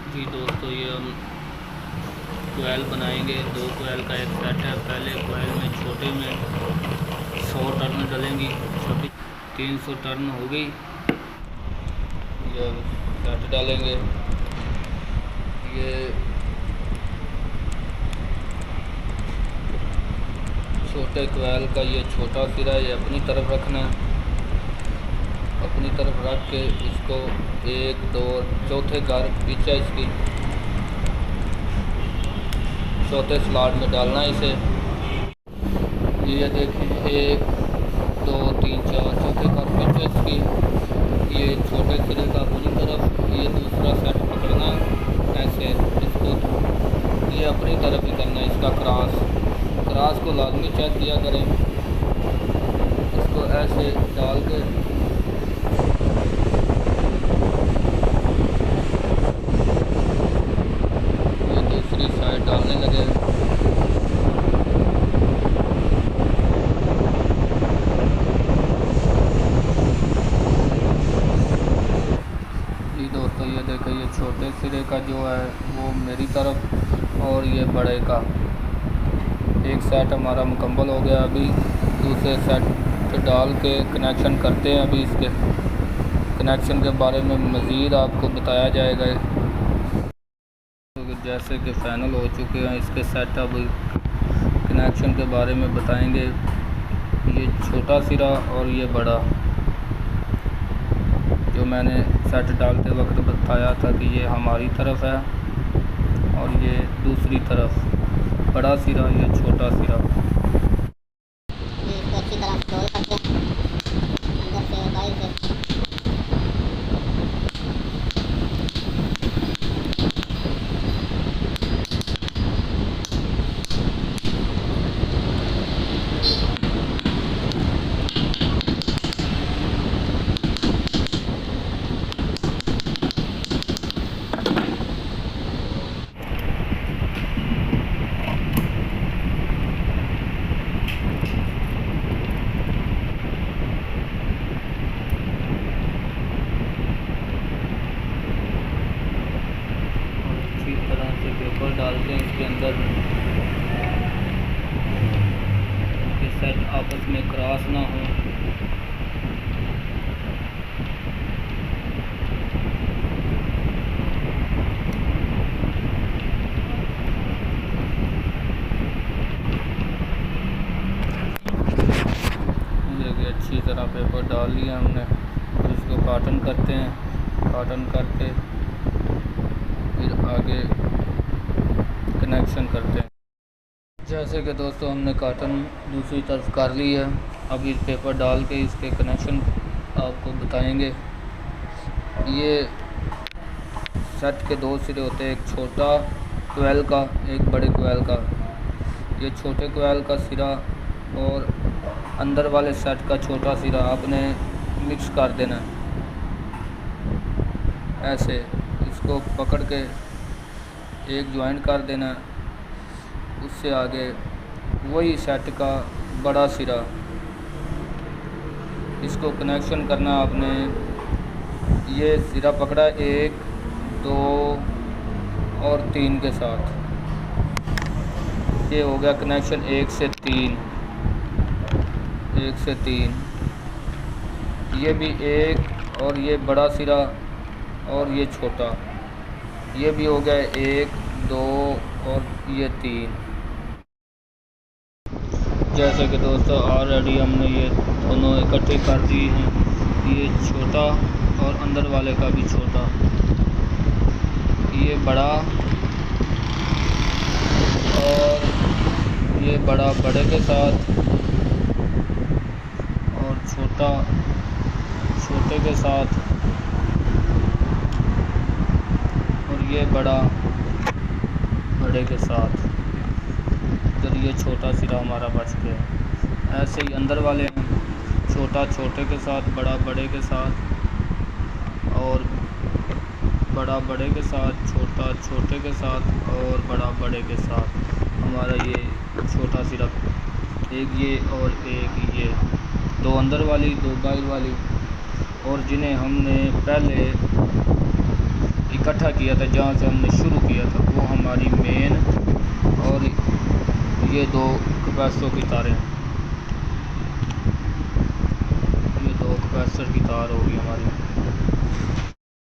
जी दोस्तों, ये हम कोयल बनाएंगे। दो कोयल का एक सेट है। पहले कोयल में छोटे में 100 टर्न डलेंगी। छोटी 300 टर्न हो गई। ये सेट डालेंगे। ये छोटे कोयल का ये छोटा सिरा ये अपनी तरफ रखना है। अपनी तरफ रख के इसको एक दो चौथे घर पीछे इसकी चौथे स्लॉट में डालना है इसे। ये देखें, 1 2 3 4 चौथे घर पीछे इसकी ये छोटे सिरे का अपनी तरफ, ये दूसरा सेट पकड़ना है ऐसे। इसको ये अपनी तरफ ही करना है। इसका क्रॉस को लाजमी चेक किया करें। इसको ऐसे डाल के ये दूसरी साइड डालने लगे। जी दोस्तों, ये देखो, ये छोटे सिरे का जो है वो मेरी तरफ और ये बड़े का एक सेट हमारा मुकम्मल हो गया। अभी दूसरे सेट पे डाल के कनेक्शन करते हैं। अभी इसके कनेक्शन के बारे में मज़ीद आपको बताया जाएगा। तो जैसे कि फाइनल हो चुके हैं इसके सेट, अब कनेक्शन के बारे में बताएंगे। ये छोटा सिरा और ये बड़ा, जो मैंने सेट डालते वक्त बताया था कि ये हमारी तरफ है और ये दूसरी तरफ बड़ा सिरा, ये छोटा सिरा। इसको अच्छी तरह रोल करके अंदर से और बाहर से अच्छी तरह से पेपर डालते हैं इसके अंदर। ये सेट आपस में क्रॉस ना हो। ये अच्छी तरह पेपर डाल लिया हमने। तो इसको काटन करते हैं। काटन करके फिर आगे कनेक्शन करते हैं। जैसे कि दोस्तों हमने काटन दूसरी तरफ कर ली है। अब इस पेपर डाल के इसके कनेक्शन आपको बताएंगे। ये सेट के दो सिरे होते हैं, एक छोटा कोयल का, एक बड़े कोयल का। ये छोटे कोयल का सिरा और अंदर वाले सेट का छोटा सिरा आपने मिक्स कर देना है ऐसे। इसको पकड़ के एक ज्वाइंट कर देना। उससे आगे वही सेट का बड़ा सिरा, इसको कनेक्शन करना आपने। ये सिरा पकड़ा 1 2 और 3 के साथ। ये हो गया कनेक्शन 1 से 3। 1 से 3 ये भी 1 और ये बड़ा सिरा और ये छोटा, ये भी हो गया 1 2 और ये 3। जैसे कि दोस्तों ऑलरेडी हमने ये दोनों इकट्ठे कर दिए हैं। ये छोटा और अंदर वाले का भी छोटा, ये बड़ा और ये बड़ा बड़े के साथ और छोटा छोटे के साथ और ये बड़ा बड़े के साथ। तो ये छोटा सिरा हमारा बच गया। ऐसे ही अंदर वाले हैं, छोटा छोटे के साथ, बड़ा बड़े के साथ और बड़ा बड़े के साथ, छोटा छोटे के साथ और बड़ा बड़े के साथ। हमारा ये छोटा सिरा एक ये और एक ये, दो अंदर वाली दो बाहर वाली। और जिन्हें हमने पहले इकट्ठा किया था, जहाँ से हमने शुरू किया था वो हमारी मेन, और ये 2 कैपेसिटर की तारें हैं। ये 2 कैपेसिटर की तार होगी हमारी।